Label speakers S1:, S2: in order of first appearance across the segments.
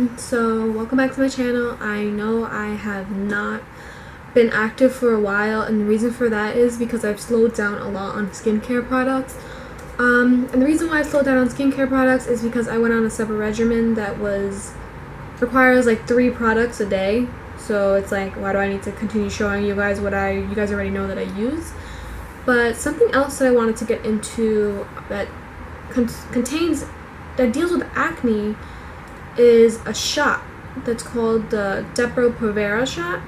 S1: everyone, so welcome back to my channel. I know I have not been active for a while, and the reason for that is because I've slowed down a lot on skincare products. And the reason why I slowed down on skincare products is because I went on a separate regimen that requires like 3 products a day. So it's like, why do I need to continue showing you guys what you guys already know that I use? But something else that I wanted to get into that deals with acne is a shot that's called the Depo Provera shot.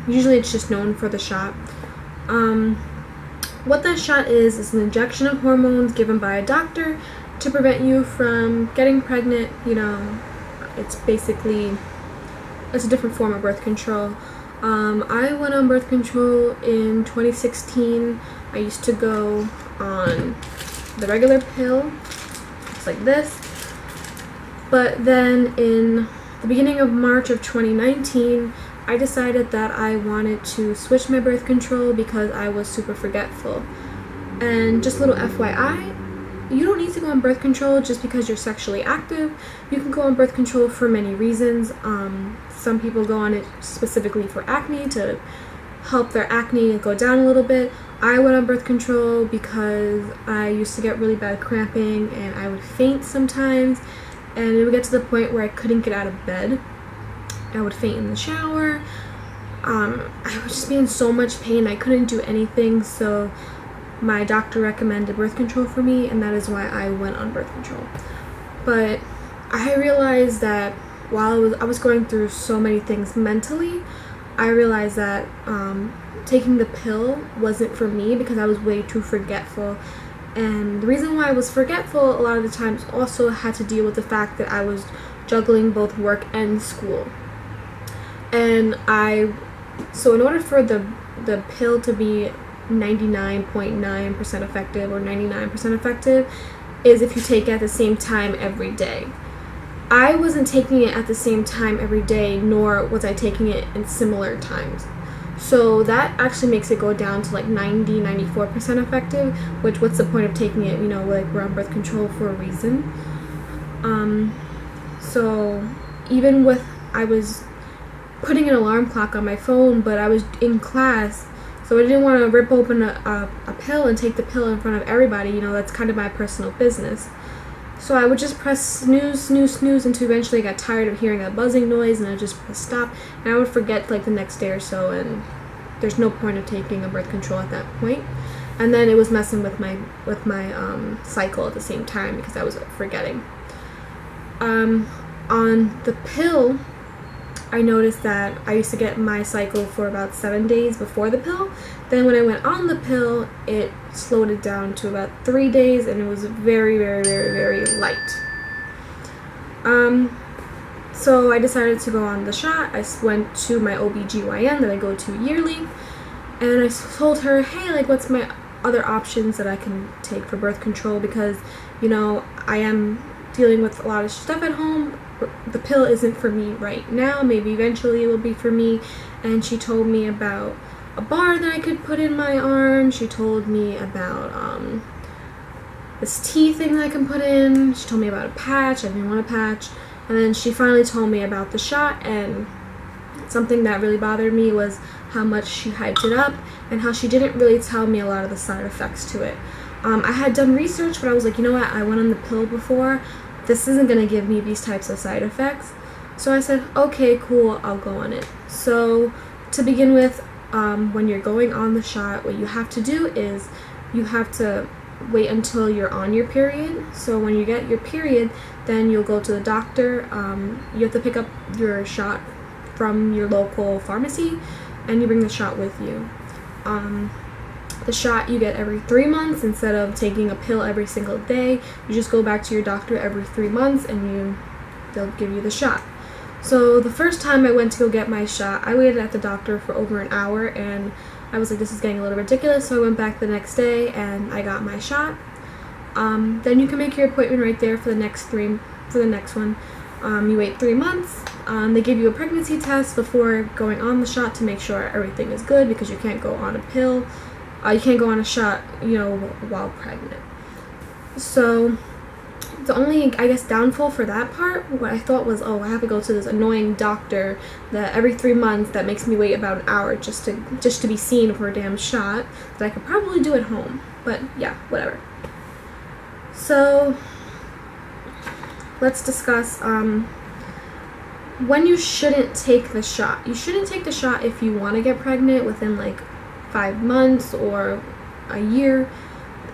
S1: Usually it's just known for the shot. What that shot is an injection of hormones given by a doctor to prevent you from getting pregnant. It's a different form of birth control. I went on birth control in 2016. I used to go on the regular pill, just like this. But then in the beginning of March of 2019, I decided that I wanted to switch my birth control because I was super forgetful. And just a little FYI, you don't need to go on birth control just because you're sexually active. You can go on birth control for many reasons. Some people go on it specifically for acne, to help their acne go down a little bit. I went on birth control because I used to get really bad cramping and I would faint sometimes. And it would get to the point where I couldn't get out of bed. I would faint in the shower. I would just be in so much pain. I couldn't do anything. So my doctor recommended birth control for me, and that is why I went on birth control. But I realized that while I was going through so many things mentally, I realized that taking the pill wasn't for me because I was way too forgetful. And the reason why I was forgetful a lot of the times also had to deal with the fact that I was juggling both work and school. And so in order for the pill to be 99.9% effective or 99% effective is if you take it at the same time every day. I wasn't taking it at the same time every day, nor was I taking it in similar times. So that actually makes it go down to like 94% effective, which what's the point of taking it? Like, we're on birth control for a reason. So even I was putting an alarm clock on my phone, but I was in class, so I didn't want to rip open a pill and take the pill in front of everybody. That's kind of my personal business. So I would just press snooze, snooze, snooze until eventually I got tired of hearing a buzzing noise, and I just press stop, and I would forget like the next day or so, and there's no point of taking a birth control at that point. And then it was messing with my cycle at the same time because I was forgetting. On the pill, I noticed that I used to get my cycle for about 7 days before the pill. Then when I went on the pill, it slowed it down to about 3 days, and it was very, very, very, very light. So I decided to go on the shot. I went to my OBGYN that I go to yearly, and I told her, hey, like, what's my other options that I can take for birth control, because I am dealing with a lot of stuff at home. The pill isn't for me right now. Maybe eventually it will be for me. And she told me about a bar that I could put in my arm. She told me about this tea thing that I can put in. She told me about a patch. I didn't want a patch. And then she finally told me about the shot, and something that really bothered me was how much she hyped it up and how she didn't really tell me a lot of the side effects to it. I had done research, but I was like, what? I went on the pill before. This isn't going to give me these types of side effects. So I said, okay, cool, I'll go on it. So to begin with, when you're going on the shot, what you have to do is you have to wait until you're on your period. So when you get your period, then you'll go to the doctor. You have to pick up your shot from your local pharmacy, and you bring the shot with you. The shot you get every 3 months instead of taking a pill every single day. You just go back to your doctor every 3 months, and they'll give you the shot. So the first time I went to go get my shot, I waited at the doctor for over an hour, and I was like, this is getting a little ridiculous. So I went back the next day and I got my shot. Then you can make your appointment right there for the next one. You wait 3 months. They give you a pregnancy test before going on the shot to make sure everything is good, because you can't go on a pill. You can't go on a shot, while pregnant. So The only, I guess, downfall for that part, what I thought was, oh, I have to go to this annoying doctor that every 3 months that makes me wait about an hour just to be seen for a damn shot that I could probably do at home. But yeah, whatever. So let's discuss when you shouldn't take the shot. You shouldn't take the shot if you want to get pregnant within like 5 months or a year.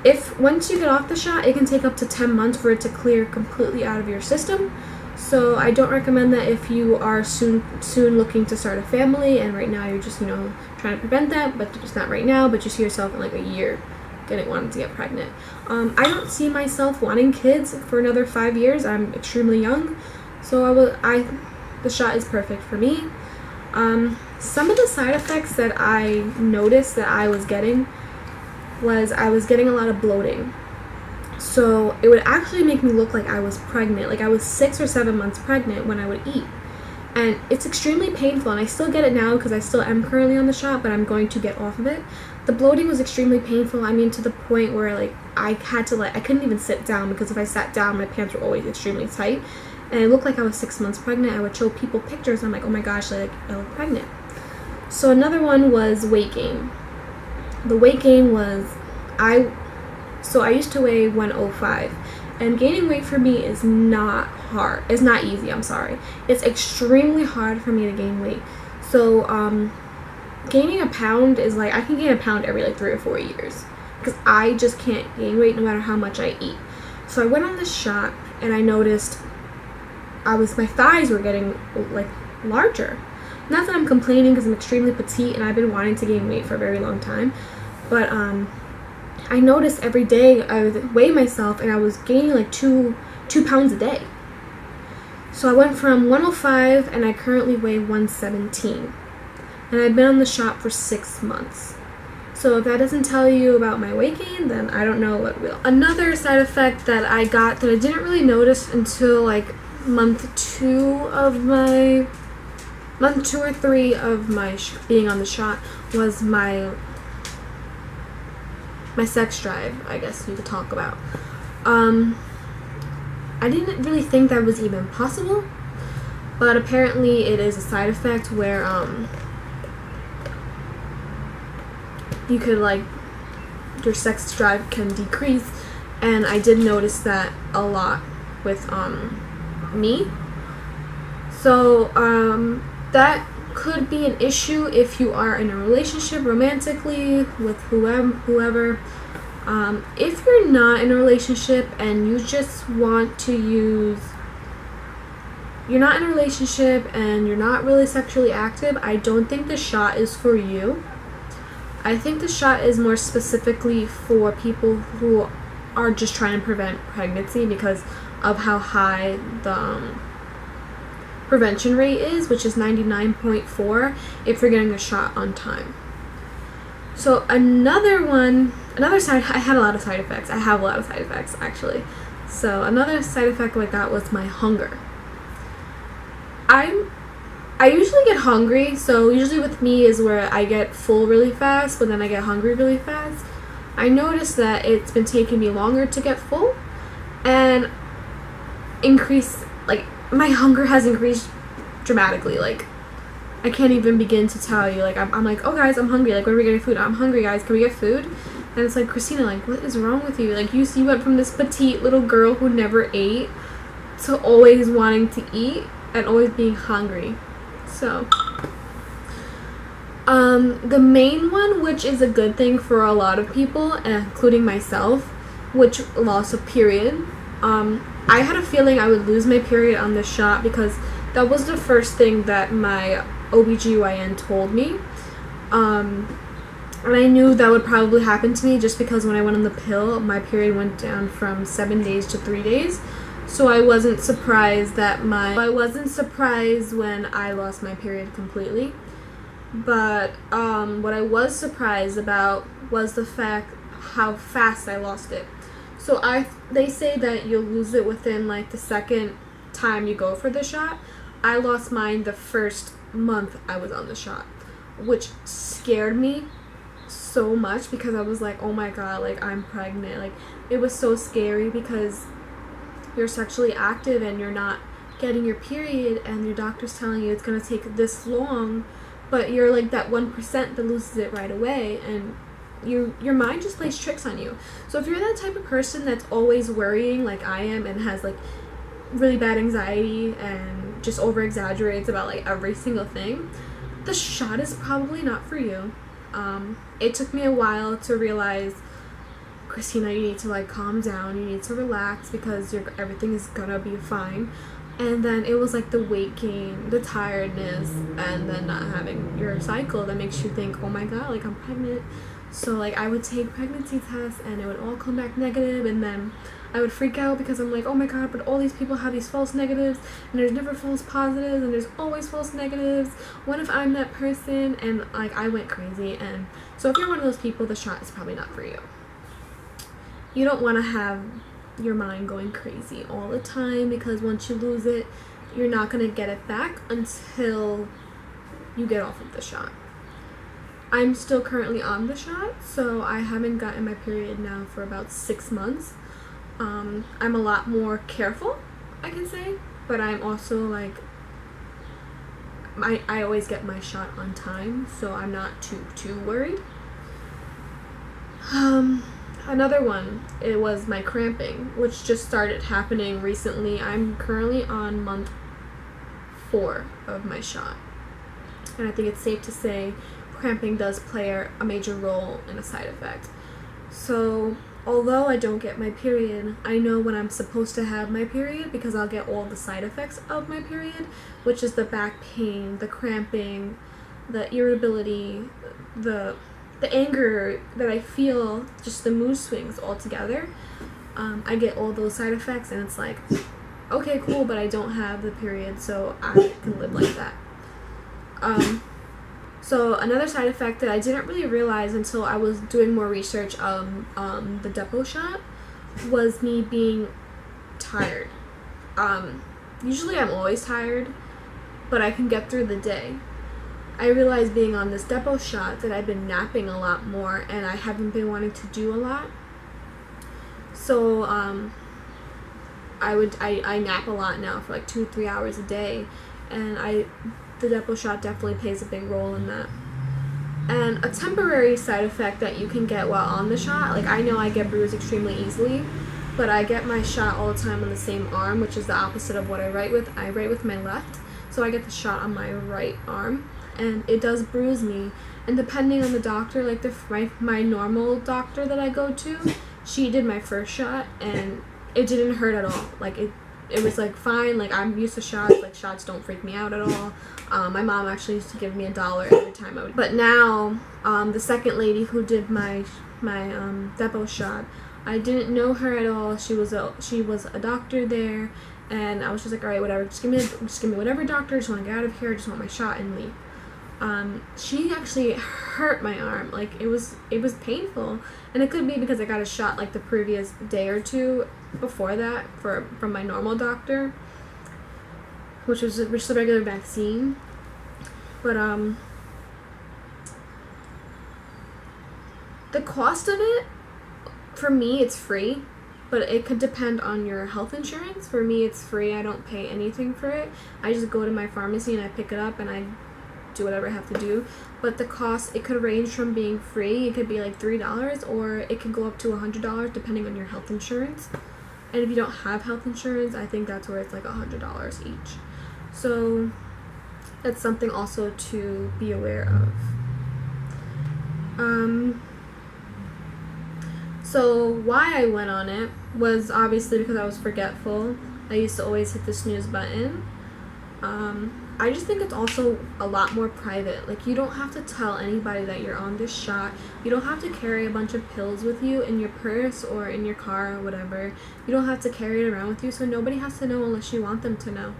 S1: If once you get off the shot, it can take up to 10 months for it to clear completely out of your system. So I don't recommend that if you are soon looking to start a family and right now you're just, trying to prevent that, but just not right now, but you see yourself in like a year wanting to get pregnant. I don't see myself wanting kids for another 5 years. I'm extremely young, so the shot is perfect for me. Some of the side effects that I noticed that I was getting was I was getting a lot of bloating. So it would actually make me look like I was pregnant, like I was 6 or 7 months pregnant when I would eat. And it's extremely painful, and I still get it now because I still am currently on the shot, but I'm going to get off of it. The bloating was extremely painful. I mean, to the point where like I couldn't even sit down, because if I sat down, my pants were always extremely tight, and it looked like I was 6 months pregnant. I would show people pictures, and I'm like, oh my gosh, like I look pregnant. So another one was weight gain. The weight gain was, I used to weigh 105, and gaining weight for me is not hard. It's not easy, I'm sorry. It's extremely hard for me to gain weight. So, gaining a pound is like, I can gain a pound every like 3 or 4 years, because I just can't gain weight no matter how much I eat. So I went on this shot, and I noticed my thighs were getting like larger. Not that I'm complaining, because I'm extremely petite and I've been wanting to gain weight for a very long time, but I noticed every day I would weigh myself and I was gaining like 2 pounds a day. So I went from 105 and I currently weigh 117, and I've been on the shot for 6 months. So if that doesn't tell you about my weight gain, then I don't know what will. Another side effect that I got that I didn't really notice until like month 2 or 3 of my being on the shot was my sex drive, I guess you could talk about. I didn't really think that was even possible, but apparently it is a side effect where you could like, your sex drive can decrease, and I did notice that a lot with me. So that could be an issue if you are in a relationship romantically with whoever. If you're not in a relationship and you just want to you're not in a relationship and you're not really sexually active, I don't think the shot is for you. I think the shot is more specifically for people who are just trying to prevent pregnancy because of how high the prevention rate is, which is 99.4 if you're getting the shot on time. So another side, I had a lot of side effects. I have a lot of side effects, actually. So another side effect I got was my hunger. I usually get hungry, so usually with me is where I get full really fast, but then I get hungry really fast. I noticed that it's been taking me longer to get full, and my hunger has increased dramatically. Like, I can't even begin to tell you. Like, I'm like, oh guys, I'm hungry. Like, when are we getting food? I'm hungry, guys. Can we get food? And it's like, Christina, like, what is wrong with you? Like, you went from this petite little girl who never ate to always wanting to eat and always being hungry. So, the main one, which is a good thing for a lot of people, including myself, which loss of period. I had a feeling I would lose my period on this shot because that was the first thing that my OBGYN told me. And I knew that would probably happen to me just because when I went on the pill, my period went down from 7 days to 3 days. So I wasn't surprised when I lost my period completely. But what I was surprised about was the fact how fast I lost it. So they say that you'll lose it within like the second time you go for the shot. I lost mine the first month I was on the shot, which scared me so much because I was like, oh my god, like I'm pregnant. Like, it was so scary because you're sexually active and you're not getting your period and your doctor's telling you it's going to take this long, but you're like that 1% that loses it right away, and your mind just plays tricks on you. So if you're that type of person that's always worrying like I am and has like really bad anxiety and just over exaggerates about like every single thing, the shot is probably not for you. It took me a while to realize, Christina, you need to like calm down, you need to relax, because everything is gonna be fine. And then it was like the weight gain, the tiredness, and then not having your cycle that makes you think, oh my god, like I'm pregnant. So like I would take pregnancy tests and it would all come back negative, and then I would freak out because I'm like, oh my god, but all these people have these false negatives, and there's never false positives, and there's always false negatives. What if I'm that person? And like I went crazy. And so if you're one of those people, the shot is probably not for you. You don't want to have your mind going crazy all the time, because once you lose it, you're not going to get it back until you get off of the shot. I'm still currently on the shot, so I haven't gotten my period now for about 6 months. I'm a lot more careful, I can say, but I'm also like, I always get my shot on time, so I'm not too worried. Another one, it was my cramping, which just started happening recently. I'm currently on month 4 of my shot, and I think it's safe to say cramping does play a major role in a side effect. So although I don't get my period, I know when I'm supposed to have my period, because I'll get all the side effects of my period, which is the back pain, the cramping, the irritability, the anger that I feel, just the mood swings all together. I get all those side effects, and it's like, okay, cool, but I don't have the period, so I can live like that. So another side effect that I didn't really realize until I was doing more research on the Depo shot was me being tired. Usually I'm always tired, but I can get through the day. I realized being on this Depo shot that I've been napping a lot more, and I haven't been wanting to do a lot. So I nap a lot now for like 2-3 hours a day, and the Depo shot definitely plays a big role in that. And a temporary side effect that you can get while on the shot, like I know I get bruised extremely easily, but I get my shot all the time on the same arm, which is the opposite of what I write with. I write with my left, so I get the shot on my right arm, and it does bruise me. And depending on the doctor, like my normal doctor that I go to, she did my first shot and it didn't hurt at all. Like it was like fine. Like I'm used to shots. Like shots don't freak me out at all. My mom actually used to give me $1 every time I would. But now, the second lady who did my Depo shot, I didn't know her at all. She was a doctor there, and I was just like, all right, whatever. Just give me whatever, doctor. I just want to get out of here. I just want my shot and leave. She actually hurt my arm. Like it was painful, and it could be because I got a shot like the previous day or two before that from my normal doctor, which was a regular vaccine. But the cost of it, for me, it's free, but it could depend on your health insurance. For me, it's free. I don't pay anything for it. I just go to my pharmacy and I pick it up and I do whatever I have to do. But the cost, it could range from being free, it could be like $3, or it can go up to $100 depending on your health insurance. And if you don't have health insurance, I think that's where it's like $100 each. So that's something also to be aware of. So why I went on it was obviously because I was forgetful. I used to always hit the snooze button. I just think it's also a lot more private. Like, you don't have to tell anybody that you're on this shot. You don't have to carry a bunch of pills with you in your purse or in your car or whatever. You don't have to carry it around with you, so nobody has to know unless you want them to know.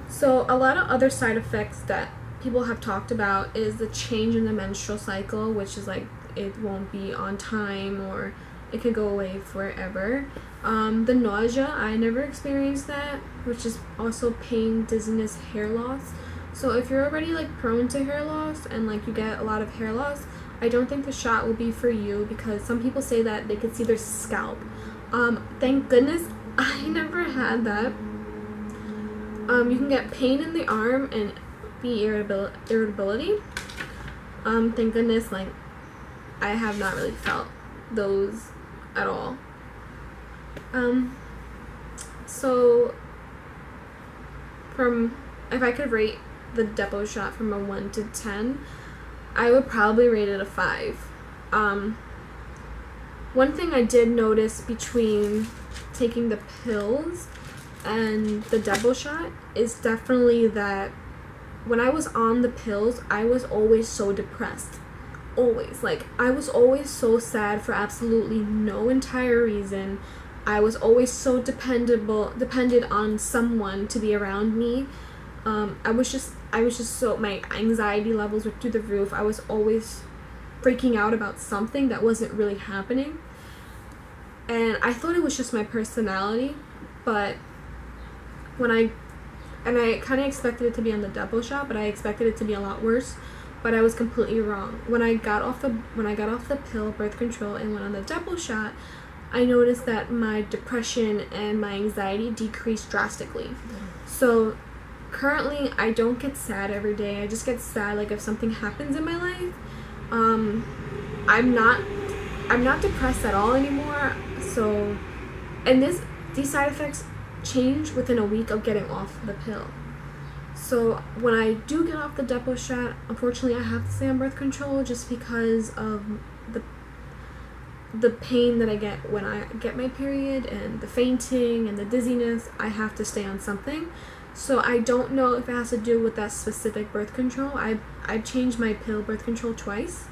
S1: So a lot of other side effects that people have talked about is the change in the menstrual cycle, which is like it won't be on time, or it could go away forever. The nausea, I never experienced that, which is also pain, dizziness, hair loss. So if you're already like prone to hair loss and like you get a lot of hair loss, I don't think the shot will be for you, because some people say that they can see their scalp. Thank goodness I never had that. You can get pain in the arm and be irritability. Thank goodness, like, I have not really felt those at all. So if I could rate the Depo shot from a 1 to 10, I would probably rate it a 5. One thing I did notice between taking the pills and the Depo shot is definitely that when I was on the pills, I was always so depressed. Always. Like, I was always so sad for absolutely no entire reason. I was always so dependent on someone to be around me. I was just so, my anxiety levels were through the roof. I was always freaking out about something that wasn't really happening. And I thought it was just my personality, but I kind of expected it to be on the Depo shot, but I expected it to be a lot worse. But I was completely wrong. When I got off the pill, birth control, and went on the Depo shot, I noticed that my depression and my anxiety decreased drastically. So currently, I don't get sad every day. I just get sad like if something happens in my life. I'm not depressed at all anymore. So, and these side effects change within a week of getting off the pill. So when I do get off the Depo shot, unfortunately I have to stay on birth control just because of the pain that I get when I get my period and the fainting and the dizziness. I have to stay on something. So I don't know if it has to do with that specific birth control. I've changed my pill birth control twice.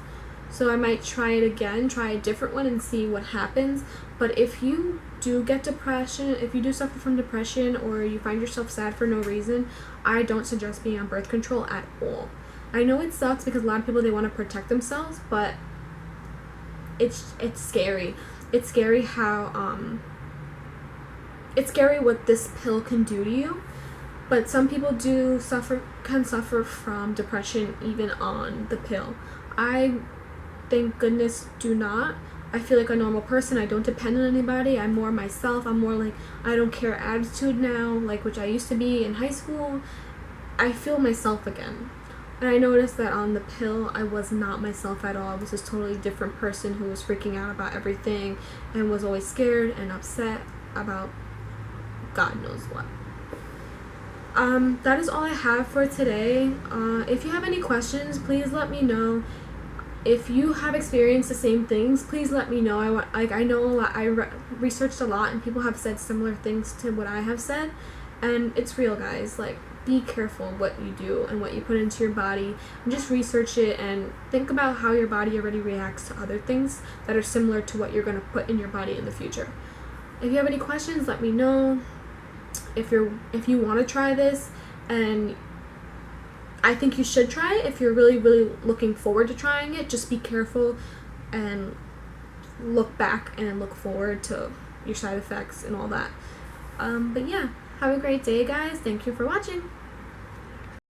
S1: So I might try it again, try a different one and see what happens. But if you do get depression, if you do suffer from depression or you find yourself sad for no reason, I don't suggest being on birth control at all. I know it sucks because a lot of people, they want to protect themselves, but it's scary. It's scary how it's scary what this pill can do to you. But some people can suffer from depression even on the pill. I, thank goodness, do not. I feel like a normal person. I don't depend on anybody. I'm more myself. I'm more like, I don't care attitude now, like which I used to be in high school. I feel myself again. And I noticed that on the pill, I was not myself at all. I was this totally different person who was freaking out about everything and was always scared and upset about God knows what. That is all I have for today. If you have any questions, please let me know. If you have experienced the same things, please let me know. I know a lot. I researched a lot, and people have said similar things to what I have said, and it's real, guys. Like, be careful what you do and what you put into your body, and just research it and think about how your body already reacts to other things that are similar to what you're going to put in your body in the future. If you have any questions, let me know. If you want to try this, and I think you should try it if you're really, really looking forward to trying it. Just be careful and look back and look forward to your side effects and all that. But yeah, have a great day, guys. Thank you for watching.